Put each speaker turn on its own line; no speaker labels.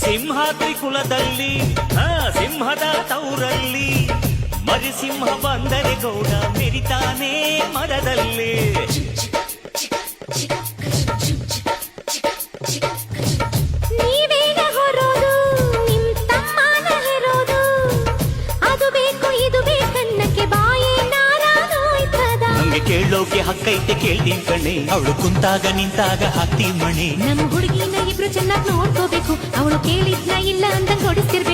ಸಿಂಹಾದ್ರಿ ಕುಲದಲ್ಲಿ ಸಿಂಹದ ತೌರಲ್ಲಿ ಮರಿಸಿಂಹ ಬಂದರೆ ಗೌಡ ಮೆರಿತಾನೆ ಮರದಲ್ಲಿ.
ನೀವೇನ ಹೊರೋದು ನಿಮ್ ತಮ್ಮನ ಹೆರೋದು, ಅದು ಬೇಕು ಇದು ಬೇಕನ್ನಕ್ಕೆ ಬಾಯೇ ನಾರಾನೋಯ್ತದ.
ನಮ್ಗೆ ಕೇಳೋಕೆ ಹಕ್ಕೈತೆ ಕೇಳ್ತೀವಿ ಕಣೆ, ಅವಳು ಕುಂತಾಗ ನಿಂತಾಗ ಹಾಕ್ತೀವಿ ಮಣೆ.
ನಮ್ ಹುಡುಗಿನ ಇಬ್ರು ಚೆನ್ನಾಗಿ ನೋಡ್ಕೋಬೇಕು, ಅವಳು ಕೇಳಿದ್ನ ಇಲ್ಲ ಅಂದಂಗ್ ಹೊಡಿಸ್ತಿರ್ಬೇಕು.